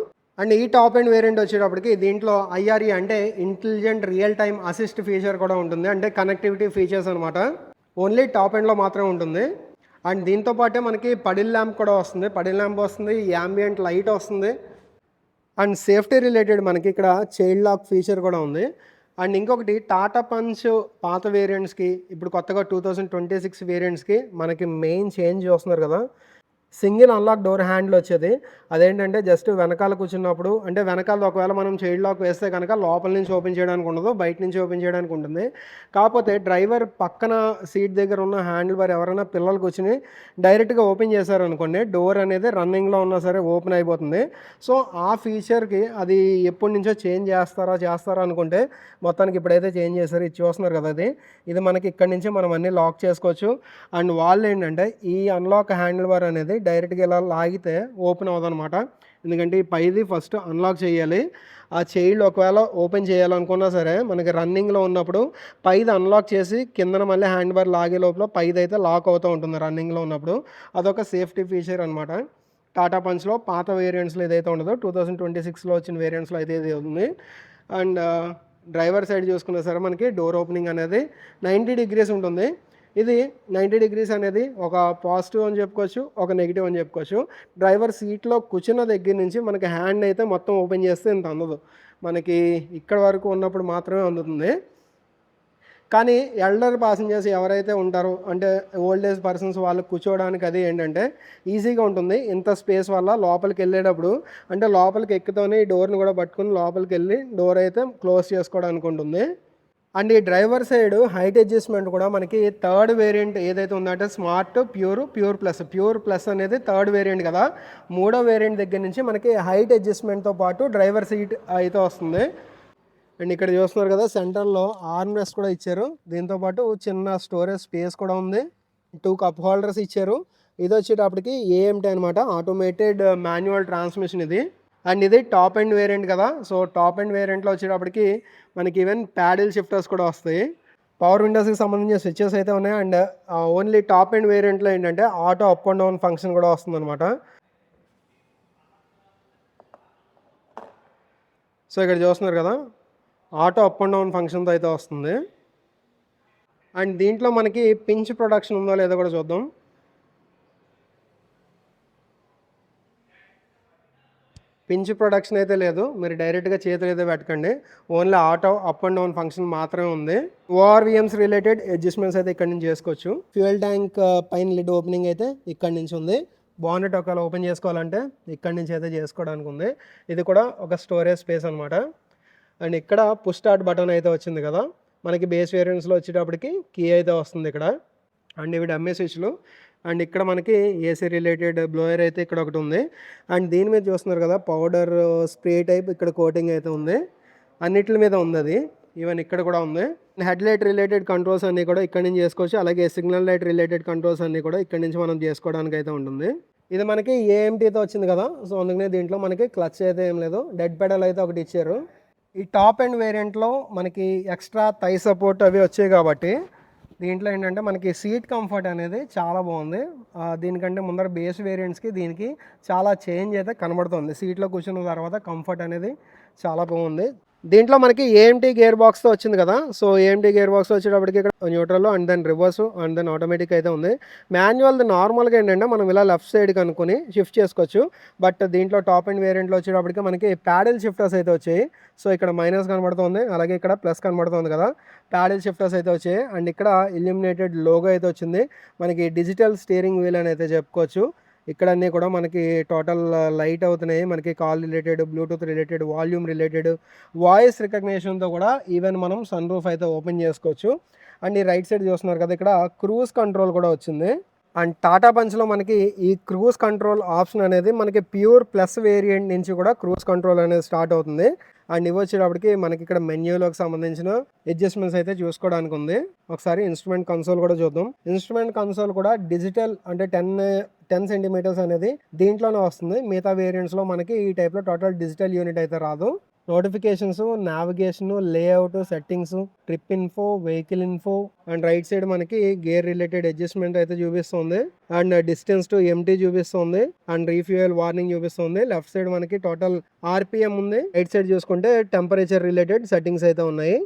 అండ్ ఈ టాప్ అండ్ వేరియంట్ వచ్చేటప్పటికి దీంట్లో ఐఆర్ఈ అంటే intelligent real time assist feature కూడా ఉంటుంది, అంటే కనెక్టివిటీ ఫీచర్స్ అనమాట. ఓన్లీ టాప్ ఎండ్లో మాత్రమే ఉంటుంది. అండ్ దీంతో పాటే మనకి పడిల్ ల్యాంప్ కూడా వస్తుంది, పడిల్ ల్యాంప్ వస్తుంది, యాంబియంట్ లైట్ వస్తుంది. అండ్ సేఫ్టీ రిలేటెడ్ మనకి ఇక్కడ చైల్డ్ లాక్ ఫీచర్ కూడా ఉంది. అండ్ ఇంకొకటి టాటా పంచ్ పాత వేరియంట్స్కి ఇప్పుడు కొత్తగా 2026 వేరియంట్స్కి మనకి మెయిన్ చేంజ్ చూస్తున్నారు కదా, సింగిల్ అన్లాక్ డోర్ హ్యాండిల్ వచ్చేది. అదేంటంటే జస్ట్ వెనకాల కూర్చున్నప్పుడు అంటే వెనకాల ఒకవేళ మనం చైల్డ్ లాక్ వేస్తే కనుక లోపల నుంచి ఓపెన్ చేయడానికి ఉండదు, బయట నుంచి ఓపెన్ చేయడానికి ఉంటుంది. కాకపోతే డ్రైవర్ పక్కన సీట్ దగ్గర ఉన్న హ్యాండిల్ బార్ ఎవరైనా పిల్లలు కూర్చుని డైరెక్ట్గా ఓపెన్ చేశారనుకోండి, డోర్ అనేది రన్నింగ్లో ఉన్నా సరే ఓపెన్ అయిపోతుంది. సో ఆ ఫీచర్కి అది ఎప్పటి నుంచో చేంజ్ చేస్తారా అనుకుంటే మొత్తానికి ఇప్పుడైతే చేంజ్ చేశారు. ఇది చూస్తున్నారు కదా, ఇది మనకి ఇక్కడి నుంచి మనం అన్నీ లాక్ చేసుకోవచ్చు. అండ్ వాళ్ళు ఏంటంటే ఈ అన్లాక్ హ్యాండిల్ బార్ అనేది డైరెక్ట్గా ఇలా లాగితే ఓపెన్ అవ్వదన్నమాట. ఎందుకంటే ఈ పైది ఫస్ట్ అన్లాక్ చేయాలి. ఆ చైల్డ్ ఒకవేళ ఓపెన్ చేయాలనుకున్నా సరే మనకి రన్నింగ్లో ఉన్నప్పుడు పైది అన్లాక్ చేసి కిందన మళ్ళీ హ్యాండ్ బార్ లాగే లోపల పైది అయితే లాక్ అవుతూ ఉంటుంది రన్నింగ్లో ఉన్నప్పుడు. అదొక సేఫ్టీ ఫీచర్ అనమాట. టాటా పంచ్లో పాత వేరియంట్స్లో ఏదైతే ఉండదో 2026లో వచ్చిన వేరియంట్స్లో అయితే ఇది ఉంది. అండ్ డ్రైవర్ సైడ్ చూసుకున్నా సరే మనకి డోర్ ఓపెనింగ్ అనేది 90 డిగ్రీస్ ఉంటుంది. ఇది 90 డిగ్రీస్ అనేది ఒక పాజిటివ్ అని చెప్పుకోవచ్చు, ఒక నెగిటివ్ అని చెప్పుకోవచ్చు. డ్రైవర్ సీట్లో కూర్చున్న దగ్గర నుంచి మనకి హ్యాండ్ అయితే మొత్తం ఓపెన్ చేస్తే ఇంత అందదు, మనకి ఇక్కడ వరకు ఉన్నప్పుడు మాత్రమే అందుతుంది. కానీ ఎల్డర్ ప్యాసింజర్స్ ఎవరైతే ఉంటారో అంటే ఓల్డ్ ఏజ్ పర్సన్స్ వాళ్ళు కూర్చోవడానికి అది ఏంటంటే ఈజీగా ఉంటుంది. ఇంత స్పేస్ వల్ల లోపలికి వెళ్ళేటప్పుడు అంటే లోపలికి ఎక్కుతూనే ఈ డోర్ని కూడా పట్టుకుని లోపలికి వెళ్ళి డోర్ అయితే క్లోజ్ చేసుకోవడానికి ఉంటుంది. అండ్ ఈ డ్రైవర్ సైడ్ హైట్ అడ్జస్ట్మెంట్ కూడా మనకి థర్డ్ వేరియంట్ ఏదైతే ఉందంటే స్మార్ట్ ప్యూర్ ప్లస్ అనేది థర్డ్ వేరియంట్ కదా. మూడో వేరియంట్ దగ్గర నుంచి మనకి హైట్ అడ్జస్ట్మెంట్తో పాటు డ్రైవర్ సీట్ అయితే వస్తుంది. అండ్ ఇక్కడ చూస్తున్నారు కదా, సెంటర్లో ఆర్మ్ రెస్ట్ కూడా ఇచ్చారు. దీంతోపాటు చిన్న స్టోరేజ్ స్పేస్ కూడా ఉంది. 2 కప్ హోల్డర్స్ ఇచ్చారు. ఇది వచ్చేటప్పటికి ఏఎంటీ అనమాట, ఆటోమేటెడ్ మాన్యువల్ ట్రాన్స్మిషన్ ఇది. అండ్ ఇది టాప్ ఎండ్ వేరియంట్ కదా, సో టాప్ ఎండ్ వేరియంట్లో వచ్చేటప్పటికి మనకి ఈవెన్ ప్యాడిల్ షిఫ్టర్స్ కూడా వస్తాయి. పవర్ విండోస్కి సంబంధించిన స్విచ్చెస్ అయితే ఉన్నాయి. అండ్ ఓన్లీ టాప్ ఎండ్ వేరియంట్లో ఏంటంటే auto up and down function కూడా వస్తుంది అనమాట. సో ఇక్కడ చూస్తున్నారు కదా, ఆటో అప్ అండ్ డౌన్ ఫంక్షన్తో అయితే వస్తుంది. అండ్ దీంట్లో మనకి పించ్ ప్రొడక్షన్ ఉందో లేదో కూడా చూద్దాం. పించ్ ప్రొడక్షన్ అయితే లేదు, మీరు డైరెక్ట్గా చేతులు అయితే పెట్టకండి, only auto up and down function మాత్రమే ఉంది. ఓఆర్విఎమ్స్ రిలేటెడ్ అడ్జస్ట్మెంట్స్ అయితే ఇక్కడ నుంచి చేసుకోవచ్చు. ఫ్యూయల్ ట్యాంక్ పైన లిడ్ ఓపెనింగ్ అయితే ఇక్కడ నుంచి ఉంది. బానెట్ ఒకవేళ ఓపెన్ చేసుకోవాలంటే ఇక్కడ నుంచి అయితే చేసుకోవడానికి ఉంది. ఇది కూడా ఒక స్టోరేజ్ స్పేస్ అనమాట. అండ్ ఇక్కడ పుష్ స్టార్ట్ బటన్ అయితే వచ్చింది కదా, మనకి బేస్ వేరియంట్స్లో వచ్చేటప్పటికి కీ అయితే వస్తుంది ఇక్కడ. అండ్ ఇవి డమ్మీ స్విచ్లు. అండ్ ఇక్కడ మనకి ఏసీ రిలేటెడ్ బ్లోయర్ అయితే ఇక్కడ ఒకటి ఉంది. అండ్ దీని మీద చూస్తున్నారు కదా, పౌడర్ స్ప్రే టైప్ ఇక్కడ కోటింగ్ అయితే ఉంది. అన్నిటి మీద ఉంది అది, ఈవెన్ ఇక్కడ కూడా ఉంది. హెడ్ లైట్ రిలేటెడ్ కంట్రోల్స్ అన్నీ కూడా ఇక్కడ నుంచి చేసుకోవచ్చు. అలాగే సిగ్నల్ లైట్ రిలేటెడ్ కంట్రోల్స్ అన్నీ కూడా ఇక్కడ నుంచి మనం చేసుకోవడానికి అయితే ఉంటుంది. ఇది మనకి ఏఎంటీతో వచ్చింది కదా, సో అందుకనే దీంట్లో మనకి క్లచ్ అయితే ఏం లేదు, డెడ్ పెడల్ అయితే ఒకటి ఇచ్చారు. ఈ టాప్ ఎండ్ వేరియంట్లో మనకి ఎక్స్ట్రా థై సపోర్ట్ అవి వచ్చాయి కాబట్టి దీంట్లో ఏంటంటే మనకి సీట్ కంఫర్ట్ అనేది చాలా బాగుంది. దీనికంటే ముందర బేస్ వేరియంట్స్కి దీనికి చాలా చేంజ్ అయితే కనబడుతుంది. సీట్లో కూర్చున్న తర్వాత కంఫర్ట్ అనేది చాలా బాగుంది. దీంట్లో మనకి ఏఎంటీ గేర్ బాక్స్తో వచ్చింది కదా, సో ఏఎంటీ గేర్ బాక్స్ వచ్చేటప్పటికి ఇక్కడ neutral and then reverse and then automatic అయితే ఉంది. మాన్యువల్ నార్మల్గా ఏంటంటే మనం ఇలా లెఫ్ట్ సైడ్కి అనుకుని షిఫ్ట్ చేసుకోవచ్చు. బట్ దీంట్లో టాప్ అండ్ వేరియంట్లో వచ్చేటప్పటికి మనకి ప్యాడిల్ షిఫ్టర్స్ అయితే వచ్చాయి. సో ఇక్కడ మైనస్ కనబడుతుంది, అలాగే ఇక్కడ ప్లస్ కనబడుతుంది కదా, ప్యాడిల్ షిఫ్టర్స్ అయితే వచ్చాయి. అండ్ ఇక్కడ ఇల్యూమినేటెడ్ లోగో అయితే వచ్చింది. మనకి డిజిటల్ స్టీరింగ్ వీల్ అని అయితే చెప్పుకోవచ్చు. ఇక్కడ అన్నీ కూడా మనకి టోటల్ లైట్ అవుతున్నాయి. మనకి call related, Bluetooth related, volume related, voice రికగ్నిషన్తో కూడా ఈవెన్ మనం సన్ రూఫ్ అయితే ఓపెన్ చేసుకోవచ్చు. అండ్ ఈ రైట్ సైడ్ చూస్తున్నారు కదా, ఇక్కడ క్రూజ్ కంట్రోల్ కూడా వచ్చింది. అండ్ టాటా పంచ్లో మనకి ఈ క్రూజ్ కంట్రోల్ ఆప్షన్ అనేది మనకి ప్యూర్ ప్లస్ వేరియంట్ నుంచి కూడా క్రూజ్ కంట్రోల్ అనేది స్టార్ట్ అవుతుంది. అండ్ ఇవి వచ్చేటప్పటికి మనకి ఇక్కడ మెన్యూలోకి సంబంధించిన అడ్జస్ట్మెంట్స్ అయితే చూసుకోవడానికి ఉంది. ఒకసారి ఇన్స్ట్రుమెంట్ కన్సోల్ కూడా చూద్దాం. ఇన్స్ట్రుమెంట్ కన్సోల్ కూడా డిజిటల్ అంటే 10 సెంటీమీటర్స్ అనేది దీంట్లోనే వస్తుంది. మిగతా వేరియంట్స్లో మనకి ఈ టైప్లో టోటల్ డిజిటల్ యూనిట్ అయితే రాదు. Notifications, navigation, layout, settings, trip info, vehicle info and right side మనకి గేర్ రిలేటెడ్ అడ్జస్ట్మెంట్ అయితే చూపిస్తుంది. అండ్ డిస్టెన్స్ టు ఎంటీ చూపిస్తుంది. అండ్ రీఫ్యూయల్ వార్నింగ్ చూపిస్తుంది. లెఫ్ట్ సైడ్ మనకి టోటల్ ఆర్పిఎం ఉంది. రైట్ సైడ్ చూసుకుంటే టెంపరేచర్ రిలేటెడ్ సెట్టింగ్స్ అయితే ఉన్నాయి.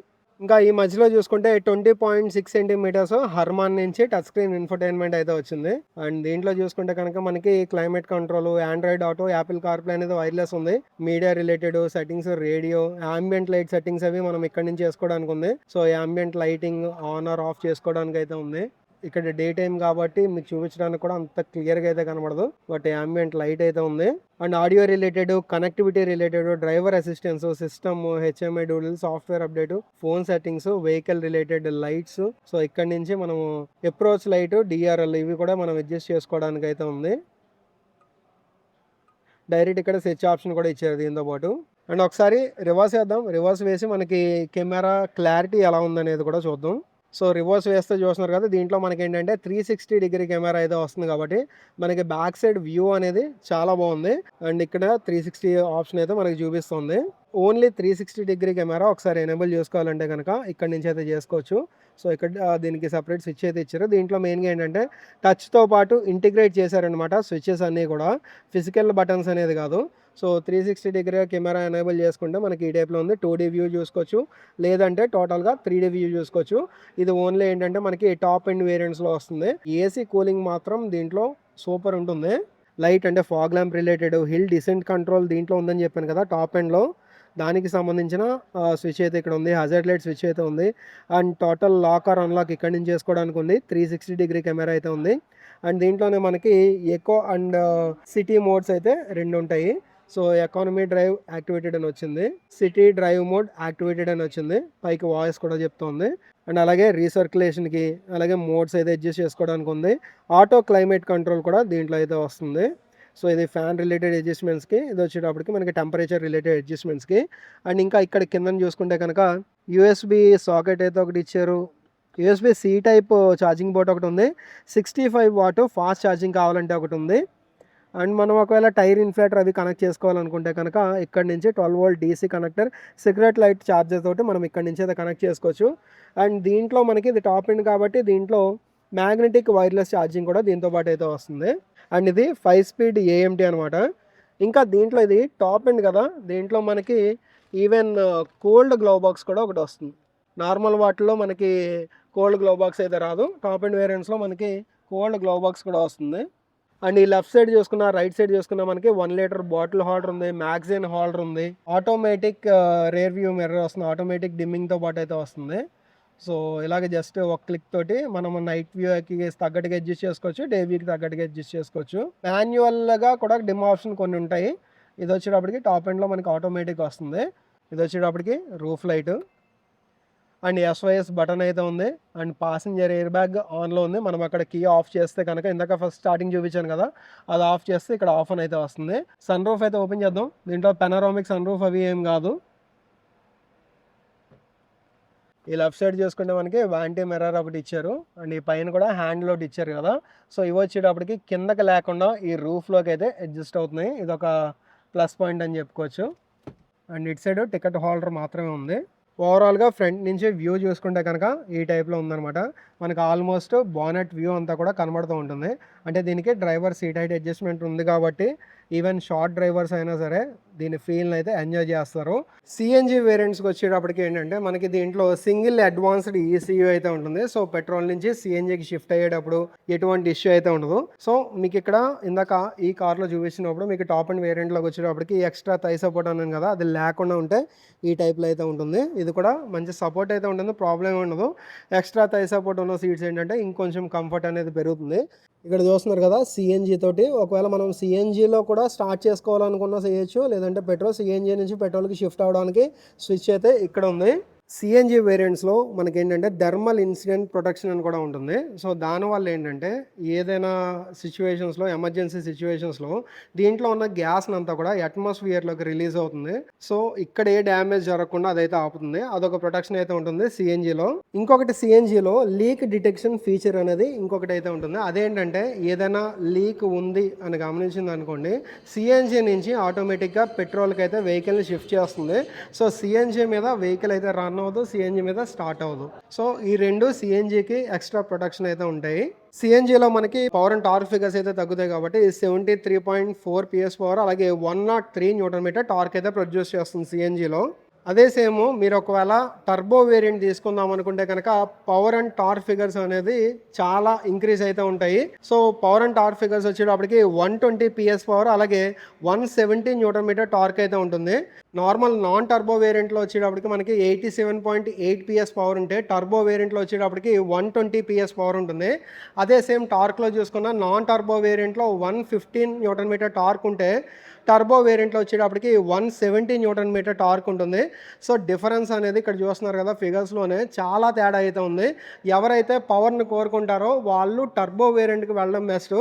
ఇంకా ఈ మధ్యలో చూసుకుంటే 20.6 సెంటీమీటర్స్ హర్మాన్ నుంచి టచ్ స్క్రీన్ ఇన్ఫర్టైన్మెంట్ అయితే వచ్చింది. అండ్ దీంట్లో చూసుకుంటే కనుక మనకి climate control, Android auto, Apple CarPlay అనేది వైర్లెస్ ఉంది. Media related settings, radio, ambient light settings అవి మనం ఇక్కడ నుంచి చేసుకోవడానికి ఉంది. So ambient lighting on or off చేసుకోవడానికి అయితే ఉంది. ఇక్కడ డే టైం కాబట్టి మీకు చూపించడానికి కూడా అంత క్లియర్గా అయితే కనబడదు, బట్ ambient లైట్ అయితే ఉంది. And audio related, connectivity related, driver assistance, system, HMI doodle, software update, phone settings, vehicle related lights. So ఇక్కడ నుంచి మనము అప్రోచ్ లైట్, DRL ఇవి కూడా మనం అడ్జస్ట్ చేసుకోవడానికి అయితే ఉంది. డైరెక్ట్ ఇక్కడ స్విచ్ ఆప్షన్ కూడా ఇచ్చారు దీంతో పాటు. అండ్ ఒకసారి రివర్స్ వేద్దాం. రివర్స్ వేసి మనకి కెమెరా క్లారిటీ ఎలా ఉందనేది కూడా చూద్దాం. సో రివర్స్ వేస్తే చూస్తున్నారు కదా, దీంట్లో మనకి ఏంటంటే 360 కెమెరా అయితే వస్తుంది కాబట్టి మనకి బ్యాక్ సైడ్ వ్యూ అనేది చాలా బాగుంది. అండ్ ఇక్కడ 360 ఆప్షన్ అయితే మనకి చూపిస్తుంది. ఓన్లీ 360 కెమెరా ఒకసారి ఎనేబుల్ చేసుకోవాలంటే కనుక ఇక్కడ నుంచి అయితే చేసుకోవచ్చు. సో ఇక్కడ దీనికి సపరేట్ స్విచ్ అయితే ఇచ్చారు. దీంట్లో మెయిన్గా ఏంటంటే టచ్తో పాటు ఇంటిగ్రేట్ చేశారనమాట స్విచెస్ అన్నీ కూడా, ఫిజికల్ బటన్స్ అనేది కాదు. సో 360 కెమెరా ఎనేబుల్ చేసుకుంటే మనకి ఈ టైప్లో ఉంది. 2D వ్యూ చూసుకోవచ్చు, లేదంటే టోటల్గా 3D వ్యూ చూసుకోవచ్చు. ఇది ఓన్లీ ఏంటంటే మనకి టాప్ ఎండ్ వేరియంట్స్లో వస్తుంది. ఏసీ కూలింగ్ మాత్రం దీంట్లో సూపర్ ఉంటుంది. లైట్ అంటే fog lamp related, hill descent control దీంట్లో ఉందని చెప్పాను కదా టాప్ ఎండ్లో, దానికి సంబంధించిన స్విచ్ అయితే ఇక్కడ ఉంది. హజార్డ్ లైట్ స్విచ్ అయితే ఉంది. And total lock or unlock ఇక్కడ నుంచి చేసుకోవడానికి ఉంది. 360 కెమెరా అయితే ఉంది. అండ్ దీంట్లోనే మనకి ఎకో అండ్ సిటీ మోడ్స్ అయితే 2 ఉంటాయి. సో ఎకానమీ డ్రైవ్ యాక్టివేటెడ్ అని వచ్చింది, సిటీ డ్రైవ్ మోడ్ యాక్టివేటెడ్ అని వచ్చింది, పైకి వాయిస్ కూడా చెప్తుంది. అండ్ అలాగే రీసర్క్యులేషన్కి, అలాగే మోడ్స్ అయితే అడ్జస్ట్ చేసుకోవడానికి ఉంది. ఆటో క్లైమేట్ కంట్రోల్ కూడా దీంట్లో అయితే వస్తుంది. సో ఇది ఫ్యాన్ రిలేటెడ్ అడ్జస్ట్మెంట్స్కి, ఇది వచ్చేటప్పటికి మనకి టెంపరేచర్ రిలేటెడ్ అడ్జస్ట్మెంట్స్కి. అండ్ ఇంకా ఇక్కడ కింద చూసుకుంటే కనుక USB సాకెట్ అయితే ఒకటి ఇచ్చారు. USB-C టైప్ ఛార్జింగ్ పోర్ట్ ఒకటి ఉంది. 65 వాట్ ఫాస్ట్ ఛార్జింగ్ కావాలంటే ఒకటి ఉంది. అండ్ మనం ఒకవేళ టైర్ ఇన్ఫ్లేటర్ అవి కనెక్ట్ చేసుకోవాలనుకుంటే కనుక ఇక్కడ నుంచి 12 volt DC connector, cigarette light charger తోటి మనం ఇక్కడ నుంచి అయితే కనెక్ట్ చేసుకోవచ్చు. అండ్ దీంట్లో మనకి ఇది టాప్ ఎండ్ కాబట్టి దీంట్లో మ్యాగ్నెటిక్ వైర్లెస్ ఛార్జింగ్ కూడా దీంతో పాటు అయితే వస్తుంది. అండ్ ఇది 5 స్పీడ్ AMT అనమాట. ఇంకా దీంట్లో ఇది టాప్ ఎండ్ కదా, దీంట్లో మనకి ఈవెన్ కోల్డ్ గ్లో బాక్స్ కూడా ఒకటి వస్తుంది. నార్మల్ వాటిలో మనకి కోల్డ్ గ్లో బాక్స్ అయితే రాదు, టాప్ ఎండ్ వేరియంట్స్లో మనకి కోల్డ్ గ్లో బాక్స్ కూడా వస్తుంది. అండ్ ఈ లెఫ్ట్ సైడ్ చూసుకున్న, రైట్ సైడ్ చూసుకున్న మనకి 1 లీటర్ బాటిల్ హోల్డర్ ఉంది, మ్యాగజైన్ హోల్డర్ ఉంది, ఆటోమేటిక్ రేర్ వ్యూ మిర్రర్ వస్తుంది, ఆటోమేటిక్ డిమ్మింగ్తో పాటు అయితే వస్తుంది. సో ఇలాగ జస్ట్ ఒక క్లిక్ తోటి మనం నైట్ వ్యూకి తగ్గట్టుగా అడ్జస్ట్ చేసుకోవచ్చు, డే వ్యూకి తగ్గట్టుగా అడ్జస్ట్ చేసుకోవచ్చు. మాన్యువల్గా కూడా డిమ్ ఆప్షన్ కొన్ని ఉంటాయి. ఇది వచ్చేటప్పటికి టాప్ ఎండ్లో మనకి ఆటోమేటిక్ వస్తుంది. ఇది వచ్చేటప్పటికి roof light and SOS button అయితే ఉంది. అండ్ పాసింజర్ ఎయిర్ బ్యాగ్ ఆన్లో ఉంది. మనం అక్కడ కీ ఆఫ్ చేస్తే కనుక, ఇందాక ఫస్ట్ స్టార్టింగ్ చూపించాను కదా, అది ఆఫ్ చేస్తే ఇక్కడ ఆఫ్ అని అయితే వస్తుంది. సన్ రూఫ్ అయితే ఓపెన్ చేద్దాం. దీంట్లో పెనరామిక్ సన్ రూఫ్ అవి ఏం కాదు. ఈ లెఫ్ట్ సైడ్ చూసుకుంటే మనకి వాంటీ మిర్రర్ ఒకటి ఇచ్చారు. అండ్ ఈ పైన కూడా హ్యాండ్ లోడ్ ఇచ్చారు కదా. సో ఇవి వచ్చేటప్పటికి కిందకి లేకుండా ఈ రూఫ్లోకి అయితే అడ్జస్ట్ అవుతున్నాయి. ఇది ఒక ప్లస్ పాయింట్ అని చెప్పుకోవచ్చు. అండ్ ఇటు సైడ్ టికెట్ హోల్డర్ మాత్రమే ఉంది. ఓవరాల్గా ఫ్రంట్ నుంచి వ్యూ చూసుకుంటే కనుక ఈ టైప్లో ఉందన్నమాట. మనకు ఆల్మోస్ట్ బానెట్ వ్యూ అంతా కూడా కనబడుతూ ఉంటుంది. అంటే దీనికి డ్రైవర్ సీట్ హైట్ అడ్జస్ట్మెంట్ ఉంది కాబట్టి ఈవెన్ షార్ట్ డ్రైవర్స్ అయినా సరే దీని ఫీల్ని అయితే ఎంజాయ్ చేస్తారు. CNG వేరియంట్స్కి వచ్చేటప్పటికి ఏంటంటే మనకి దీంట్లో సింగిల్ అడ్వాన్స్డ్ ECU అయితే ఉంటుంది. సో పెట్రోల్ నుంచి CNGకి షిఫ్ట్ అయ్యేటప్పుడు ఎటువంటి ఇష్యూ అయితే ఉండదు. సో మీకు ఇక్కడ ఇందాక ఈ కార్లో చూపించినప్పుడు మీకు టాప్ అండ్ వేరియంట్లోకి వచ్చేటప్పటికి ఎక్స్ట్రా థై సపోర్ట్ అన్నాను కదా, అది లేకుండా ఉంటే ఈ టైప్లో అయితే ఉంటుంది. ఇది కూడా మంచి సపోర్ట్ అయితే ఉంటుంది, ప్రాబ్లం ఉండదు. ఎక్స్ట్రా థై సపోర్ట్ ఉన్న సీట్స్ ఏంటంటే ఇంకొంచెం కంఫర్ట్ అనేది పెరుగుతుంది. ఇక్కడ చూస్తున్నారు కదా CNG తోటి, ఒకవేళ మనం CNGలో కూడా స్టార్ట్ చేసుకోవాలనుకున్నా చేయొచ్చు, లేదంటే CNG నుంచి పెట్రోల్కి షిఫ్ట్ అవడానికి స్విచ్ అయితే ఇక్కడ ఉంది. CNG వేరియంట్స్లో మనకి ఏంటంటే థర్మల్ ఇన్సిడెంట్ ప్రొటెక్షన్ అని కూడా ఉంటుంది. సో దానివల్ల ఏంటంటే ఏదైనా సిచ్యువేషన్స్లో, ఎమర్జెన్సీ సిచ్యువేషన్స్లో దీంట్లో ఉన్న గ్యాస్ని అంతా కూడా అట్మాస్ఫియర్లోకి రిలీజ్ అవుతుంది. సో ఇక్కడ ఏ డ్యామేజ్ జరగకుండా అదైతే ఆపుతుంది. అదొక ప్రొటెక్షన్ అయితే ఉంటుంది CNGలో. ఇంకొకటి CNGలో లీక్ డిటెక్షన్ ఫీచర్ అనేది ఇంకొకటి అయితే ఉంటుంది. అదేంటంటే ఏదైనా లీక్ ఉంది అని గమనించింది అనుకోండి, CNG నుంచి ఆటోమేటిక్గా పెట్రోల్కి అయితే వెహికల్ని షిఫ్ట్ చేస్తుంది. సో CNG మీద వెహికల్ అయితే రన్ అవ్వదు, CNG మీద స్టార్ట్ అవ్వదు. సో ఈ రెండు CNGకి ఎక్స్ట్రా ప్రొటెక్షన్ అయితే ఉంటాయి. CNGలో మనకి పవర్ అండ్ టార్క్ ఫిగర్స్ అయితే తగ్గుతాయి కాబట్టి 73.4 PS పవర్, అలాగే 103 Nm టార్క్ అయితే ప్రొడ్యూస్ చేస్తుంది CNGలో. అదే సేమ్ మీరు ఒకవేళ టర్బో వేరియంట్ తీసుకుందాం అనుకుంటే కనుక పవర్ అండ్ టార్క్ ఫిగర్స్ అనేది చాలా ఇంక్రీజ్ అయితే ఉంటాయి. So power and torque figures వచ్చేటప్పటికి 120 PS పవర్, అలాగే 170 న్యూటన్ మీటర్ టార్క్ అయితే ఉంటుంది. నార్మల్ నాన్ టర్బో వేరియంట్లో వచ్చేటప్పటికి మనకి 87.8 PS పవర్ ఉంటే, టర్బో వేరియంట్లో వచ్చేటప్పటికి 120 PS పవర్ ఉంటుంది. అదే సేమ్ టార్క్లో చూసుకున్న నాన్ టర్బో వేరియంట్లో 115 న్యూటన్ మీటర్ టార్క్ ఉంటే, టర్బో వేరియంట్లో వచ్చేటప్పటికి 170 న్యూటన్ మీటర్ టార్క్ ఉంటుంది. సో డిఫరెన్స్ అనేది ఇక్కడ చూస్తున్నారు కదా ఫిగర్స్లోనే చాలా తేడా అయితే ఉంది. ఎవరైతే పవర్ని కోరుకుంటారో వాళ్ళు టర్బో వేరియంట్కి వెళ్ళడం బెస్ట్.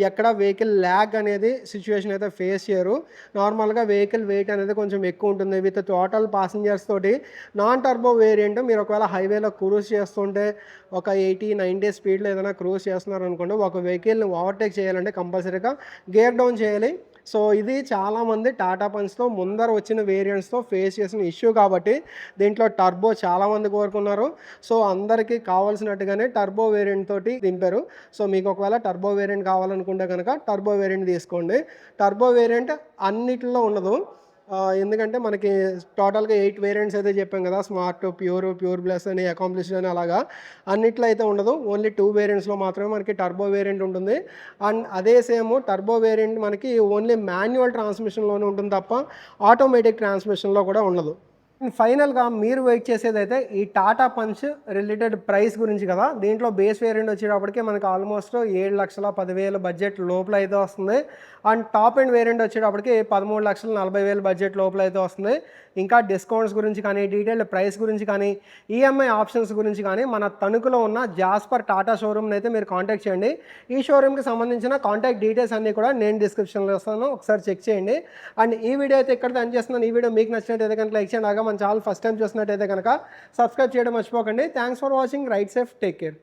ఎక్కడ వెహికల్ ల్యాగ్ అనేది సిచ్యువేషన్ అయితే ఫేస్ చేయరు. నార్మల్గా వెహికల్ వెయిట్ అనేది కొంచెం ఎక్కువ ఉంటుంది. విత్ టోటల్ ప్యాసింజర్స్ తోటి నాన్ టర్బో వేరియంట్ మీరు ఒకవేళ హైవేలో క్రూజ్ చేస్తుంటే ఒక 80-90 స్పీడ్లో ఏదైనా క్రూజ్ చేస్తున్నారు అనుకోండి, ఒక వెహికల్ని ఓవర్టేక్ చేయాలంటే కంపల్సరీగా గేర్ డౌన్ చేయాలి. సో ఇది చాలామంది టాటా పంచ్తో ముందర వచ్చిన వేరియంట్స్తో ఫేస్ చేసిన ఇష్యూ కాబట్టి దీంట్లో టర్బో చాలామంది కోరుకున్నారు. సో అందరికీ కావాల్సినట్టుగానే టర్బో వేరియంట్ తోటి దింపారు. సో మీకు ఒకవేళ టర్బో వేరియంట్ కావాలనుకుంటే కనుక టర్బో వేరియంట్ తీసుకోండి. టర్బో వేరియంట్ అన్నిటిలో ఉండదు. ఎందుకంటే మనకి టోటల్గా 8 వేరియంట్స్ అయితే చెప్పాం కదా, స్మార్ట్, ప్యూర్ ప్లస్ అని, అకాంప్లిష్డ్ అని, అలాగా అన్నిట్లో అయితే ఉండదు. ఓన్లీ 2 వేరియంట్స్లో మాత్రమే మనకి టర్బో వేరియంట్ ఉంటుంది. అండ్ అదే సేమ్ టర్బో వేరియంట్ మనకి ఓన్లీ మాన్యువల్ ట్రాన్స్మిషన్లోనే ఉంటుంది తప్ప ఆటోమేటిక్ ట్రాన్స్మిషన్లో కూడా ఉండదు. ఫైనల్గా మీరు వెయిట్ చేసేది అయితే ఈ టాటా పంచ్ రిలేటెడ్ ప్రైస్ గురించి కదా. దీంట్లో బేస్ వేరియంట్ వచ్చేటప్పటికి మనకి ఆల్మోస్ట్ 7,10,000 బడ్జెట్ లోపల అయితే వస్తుంది. అండ్ టాప్ అండ్ వేరియంట్ వచ్చేటప్పటికి 13,40,000 బడ్జెట్ లోపల అయితే వస్తుంది. ఇంకా డిస్కౌంట్స్ గురించి కానీ, డీటెయిల్డ్ ప్రైస్ గురించి కానీ, ఈఎంఐ ఆప్షన్స్ గురించి కానీ మన తణుకులో ఉన్న జాస్పర్ టాటా షోరూమ్ని అయితే మీరు కాంటాక్ట్ చేయండి. ఈ షోరూమ్కి సంబంధించిన కాంటాక్ట్ డీటెయిల్స్ అన్నీ కూడా నేను డిస్క్రిప్షన్లో ఇస్తాను, ఒకసారి చెక్ చేయండి. అండ్ ఈ వీడియో అయితే ఇక్కడ ఎండ్ చేస్తున్నాను. ఈ వీడియో మీకు నచ్చినట్టయితే కనుక లైక్ చేయండి. మన ఛానల్ ఫస్ట్ టైం చూసినట్టయితే కనుక సబ్స్క్రైబ్ చేయడం మర్చిపోకండి. Thanks for watching. Right safe, take care.